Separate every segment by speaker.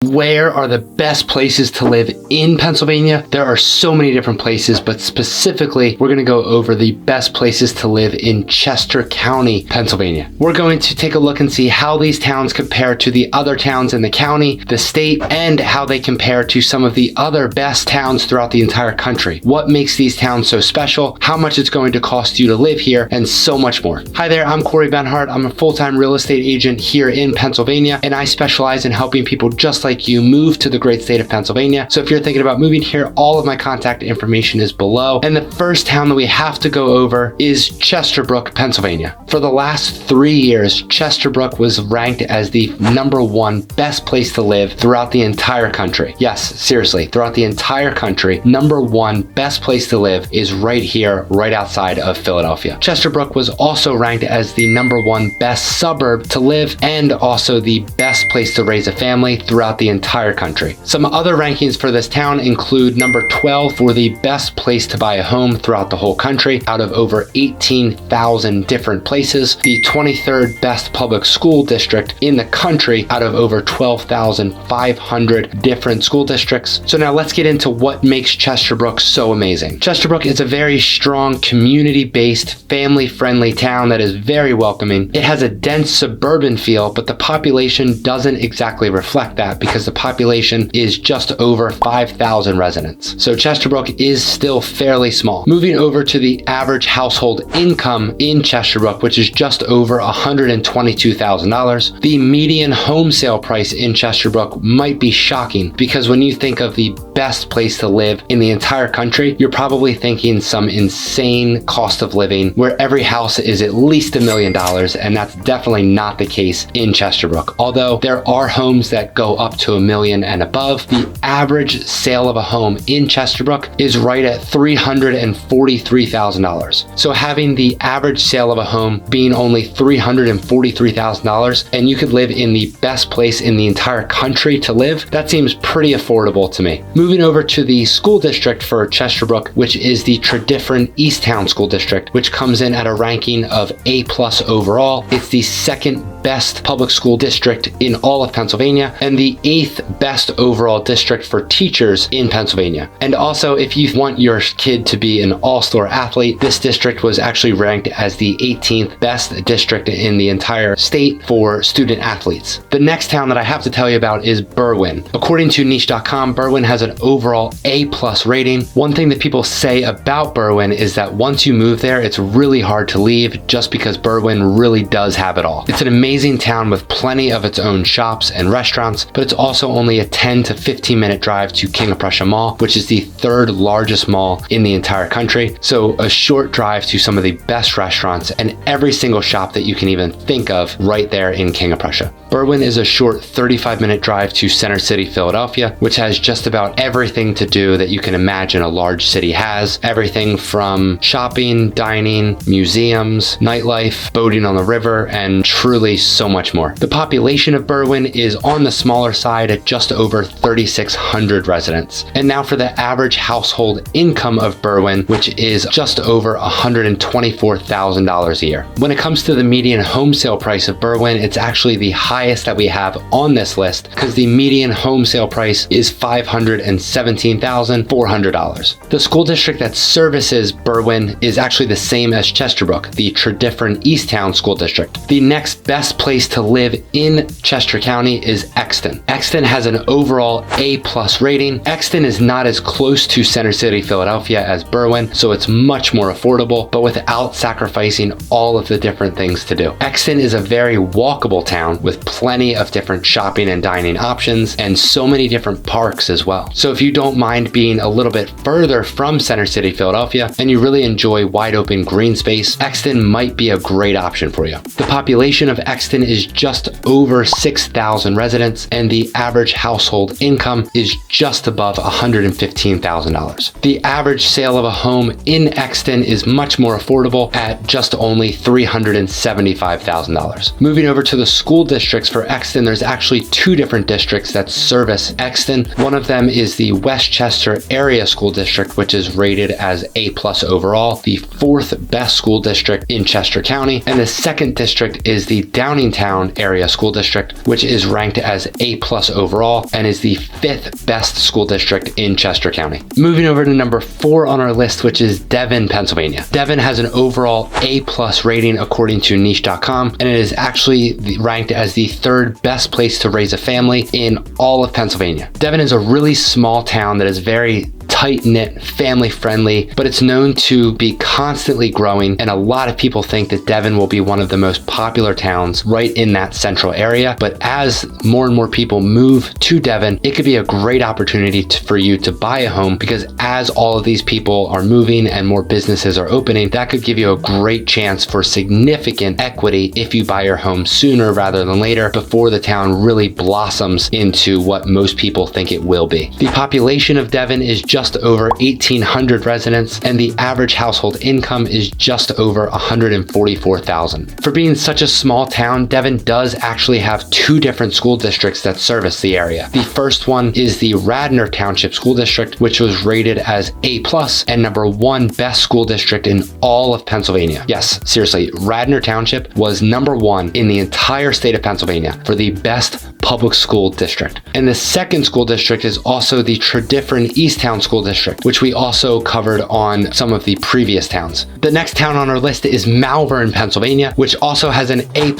Speaker 1: Where are the best places to live in Pennsylvania? There are so many different places, but specifically, we're going to go over the best places to live in Chester County, Pennsylvania. We're going to take a look and see how these towns compare to the other towns in the county, the state, and how they compare to some of the other best towns throughout the entire country. What makes these towns so special, how much it's going to cost you to live here, and so much more. Hi there, I'm Corey Benhart. I'm a full-time real estate agent here in Pennsylvania, and I specialize in helping people just like you move to the great state of Pennsylvania. So if you're thinking about moving here, all of my contact information is below. And the first town that we have to go over is Chesterbrook, Pennsylvania. For the last 3 years, Chesterbrook was ranked as the #1 best place to live throughout the entire country. Yes, seriously, throughout the entire country, #1 best place to live is right here, right outside of Philadelphia. Chesterbrook was also ranked as the #1 best suburb to live and also the best place to raise a family throughout the entire country. Some other rankings for this town include number 12 for the best place to buy a home throughout the whole country out of over 18,000 different places, the 23rd best public school district in the country out of over 12,500 different school districts. So now let's get into what makes Chesterbrook so amazing. Chesterbrook is a very strong community-based, family-friendly town that is very welcoming. It has a dense suburban feel, but the population doesn't exactly reflect that because the population is just over 5,000 residents. So Chesterbrook is still fairly small. Moving over to the average household income in Chesterbrook, which is just over $122,000, the median home sale price in Chesterbrook might be shocking because when you think of the best place to live in the entire country, you're probably thinking some insane cost of living where every house is at least $1 million, and that's definitely not the case in Chesterbrook. Although there are homes that go up to $1 million and above, the average sale of a home in Chesterbrook is right at $343,000. So having the average sale of a home being only $343,000 and you could live in the best place in the entire country to live, that seems pretty affordable to me. Moving over to the school district for Chesterbrook, which is the Tredyffrin Easttown School District, which comes in at a ranking of A+ overall. It's the second best public school district in all of Pennsylvania and the 8th best overall district for teachers in Pennsylvania. And also, if you want your kid to be an all-star athlete, this district was actually ranked as the 18th best district in the entire state for student athletes. The next town that I have to tell you about is Berwyn. According to niche.com, Berwyn has an overall A+ rating. One thing that people say about Berwyn is that once you move there, it's really hard to leave just because Berwyn really does have it all. It's an amazing town with plenty of its own shops and restaurants, but it's also only a 10 to 15 minute drive to King of Prussia Mall, which is the 3rd largest mall in the entire country. So a short drive to some of the best restaurants and every single shop that you can even think of right there in King of Prussia. Berwyn is a short 35-minute drive to Center City, Philadelphia, which has just about everything to do that you can imagine a large city has. Everything from shopping, dining, museums, nightlife, boating on the river, and truly so much more. The population of Berwyn is on the smaller side at just over 3,600 residents. And now for the average household income of Berwyn, which is just over $124,000 a year. When it comes to the median home sale price of Berwyn, it's actually the highest that we have on this list because the median home sale price is $517,400. The school district that services Berwyn is actually the same as Chesterbrook, the Tredyffrin Easttown School District. The next best place to live in Chester County is Exton. Exton has an overall A+ rating. Exton is not as close to Center City, Philadelphia as Berwyn, so it's much more affordable, but without sacrificing all of the different things to do. Exton is a very walkable town with plenty of different shopping and dining options and so many different parks as well. So if you don't mind being a little bit further from Center City, Philadelphia, and you really enjoy wide open green space, Exton might be a great option for you. The population of Exton is just over 6,000 residents and the average household income is just above $115,000. The average sale of a home in Exton is much more affordable at just only $375,000. Moving over to the school districts for Exton, there's actually 2 different districts that service Exton. One of them is the Westchester Area School District, which is rated as A+ overall, the 4th best school district in Chester County, and the second district is the Downingtown area school district, which is ranked as A+ overall and is the 5th best school district in Chester County. Moving over to number 4 on our list, which is Devon, Pennsylvania. Devon has an overall A+ rating according to niche.com, and it is actually ranked as the 3rd best place to raise a family in all of Pennsylvania. Devon is a really small town that is very tight-knit, family-friendly, but it's known to be constantly growing, and a lot of people think that Devon will be one of the most popular towns right in that central area. But as more and more people move to Devon, it could be a great opportunity for you to buy a home, because as all of these people are moving and more businesses are opening, that could give you a great chance for significant equity if you buy your home sooner rather than later, before the town really blossoms into what most people think it will be. The population of Devon is just over 1,800 residents, and the average household income is just over $144,000. For being such a small town, Devon does actually have 2 different school districts that service the area. The first one is the Radnor Township School District, which was rated as A+ and number 1 best school district in all of Pennsylvania. Yes, seriously, Radnor Township was number 1 in the entire state of Pennsylvania for the best public school district. And the second school district is also the Tredyffrin Easttown School District, which we also covered on some of the previous towns. The next town on our list is Malvern, Pennsylvania, which also has an A+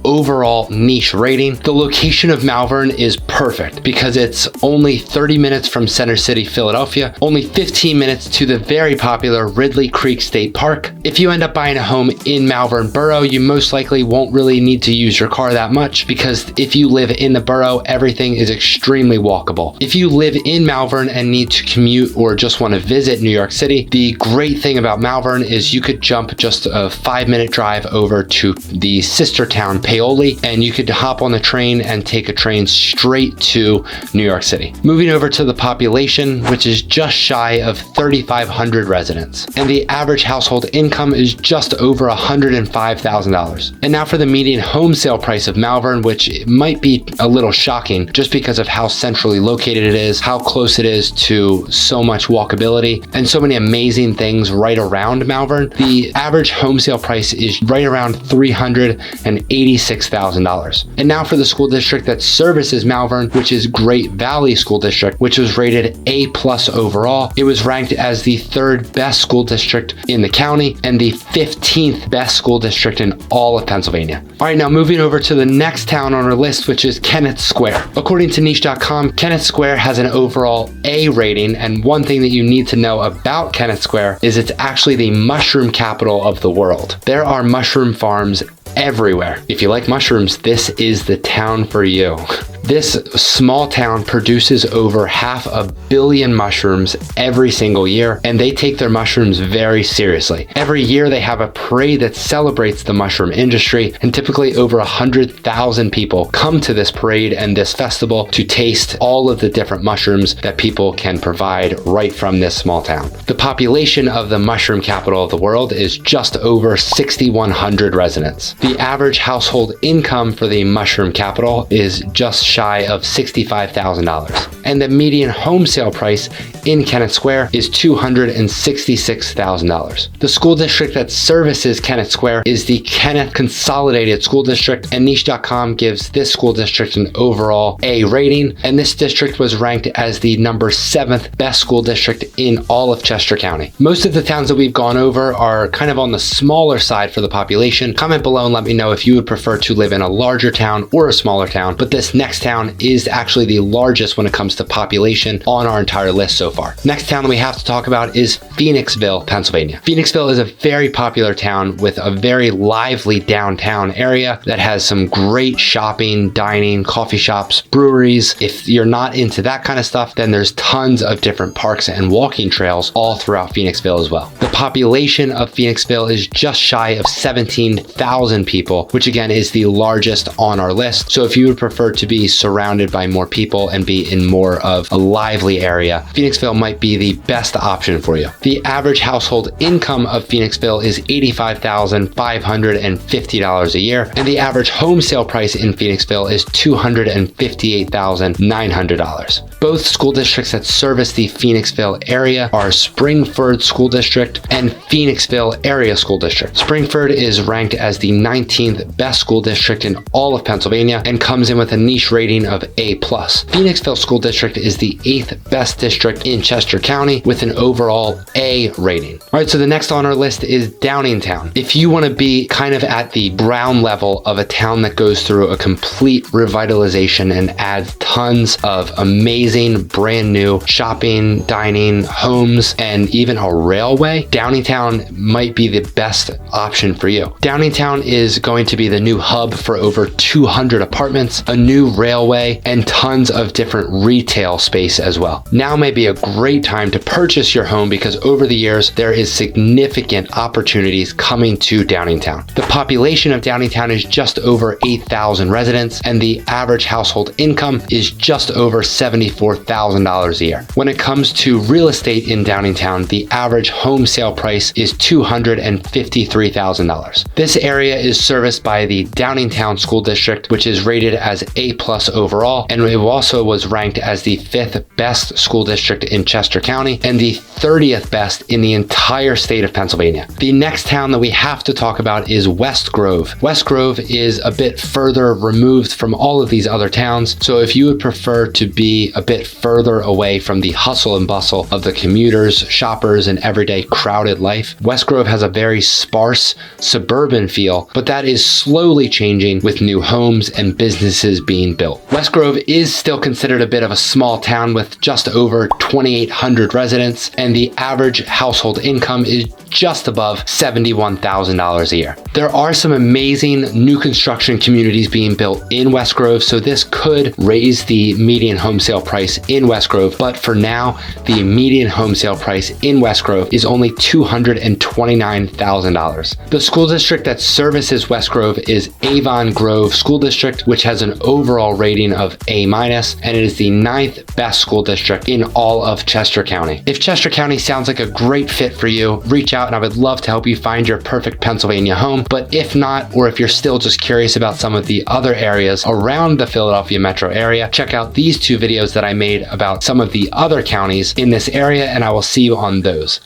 Speaker 1: overall niche rating. The location of Malvern is perfect because it's only 30 minutes from Center City, Philadelphia, only 15 minutes to the very popular Ridley Creek State Park. If you end up buying a home in Malvern Borough, you most likely won't really need to use your car that much, because if you live in the borough, everything is extremely walkable. If you live in Malvern and need to commute or just want to visit New York City, the great thing about Malvern is you could jump just a 5-minute drive over to the sister town Paoli, and you could hop on the train and take a train straight to New York City. Moving over to the population, which is just shy of 3,500 residents, and the average household income is just over $105,000. And now for the median home sale price of Malvern, which might be a little shocking just because of how centrally located it is, how close it is to so much walkability, and so many amazing things right around Malvern. The average home sale price is right around $386,000. And now for the school district that services Malvern, which is Great Valley School District, which was rated A+ overall. It was ranked as the 3rd best school district in the county and the 15th best school district in all of Pennsylvania. All right, now moving over to the next town on our list, which is Kennett Square. According to niche.com, Kennett Square has an overall A rating, and one thing that you need to know about Kennett Square is it's actually the mushroom capital of the world. There are mushroom farms everywhere. If you like mushrooms, this is the town for you. This small town produces over 500 million mushrooms every single year, and they take their mushrooms very seriously. Every year they have a parade that celebrates the mushroom industry, and typically over 100,000 people come to this parade and this festival to taste all of the different mushrooms that people can provide right from this small town. The population of the mushroom capital of the world is just over 6,100 residents. The average household income for the mushroom capital is just shy of $65,000. And the median home sale price in Kennett Square is $266,000. The school district that services Kennett Square is the Kennett Consolidated School District, and niche.com gives this school district an overall A rating, and this district was ranked as the number 7th best school district in all of Chester County. Most of the towns that we've gone over are kind of on the smaller side for the population. Comment below and let me know if you would prefer to live in a larger town or a smaller town, but this next town is actually the largest when it comes to population on our entire list so far. Next town that we have to talk about is Phoenixville, Pennsylvania. Phoenixville is a very popular town with a very lively downtown area that has some great shopping, dining, coffee shops, breweries. If you're not into that kind of stuff, then there's tons of different parks and walking trails all throughout Phoenixville as well. The population of Phoenixville is just shy of 17,000 people, which again is the largest on our list. So if you would prefer to be surrounded by more people and be in more of a lively area, Phoenixville might be the best option for you. The average household income of Phoenixville is $85,550 a year, and the average home sale price in Phoenixville is $258,900. Both school districts that service the Phoenixville area are Springford School District and Phoenixville Area School District. Springford is ranked as the 19th best school district in all of Pennsylvania and comes in with a niche rating of A+. Phoenixville School District is the 8th best district in Chester County with an overall A rating. All right, so the next on our list is Downingtown. If you want to be kind of at the ground level of a town that goes through a complete revitalization and adds tons of amazing brand new shopping, dining, homes, and even a railway, Downingtown might be the best option for you. Downingtown is going to be the new hub for over 200 apartments, a new railway, and tons of different retail space as well. Now may be a great time to purchase your home because over the years, there is significant opportunities coming to Downingtown. The population of Downingtown is just over 8,000 residents, and the average household income is just over $74,000 a year. When it comes to real estate in Downingtown, the average home sale price is $253,000. This area is serviced by the Downingtown School District, which is rated as A+ overall, and it also was ranked as the 5th best school district in Chester County and the 30th best in the entire state of Pennsylvania. The next town that we have to talk about is West Grove. West Grove is a bit further removed from all of these other towns, so if you would prefer to be a bit further away from the hustle and bustle of the commuters, shoppers, and everyday crowded life, West Grove has a very sparse suburban feel, but that is slowly changing with new homes and businesses being built. West Grove is still considered a bit of a small town with just over 2,800 residents, and the average household income is just above $71,000 a year. There are some amazing new construction communities being built in West Grove, so this could raise the median home sale price in West Grove, but for now, the median home sale price in West Grove is only $229,000. The school district that services West Grove is Avon Grove School District, which has an overall rating of A-, and it is the 9th best school district in all of Chester County. If Chester County sounds like a great fit for you, reach out and I would love to help you find your perfect Pennsylvania home. But if not, or if you're still just curious about some of the other areas around the Philadelphia metro area, check out these 2 videos that I made about some of the other counties in this area, and I will see you on those.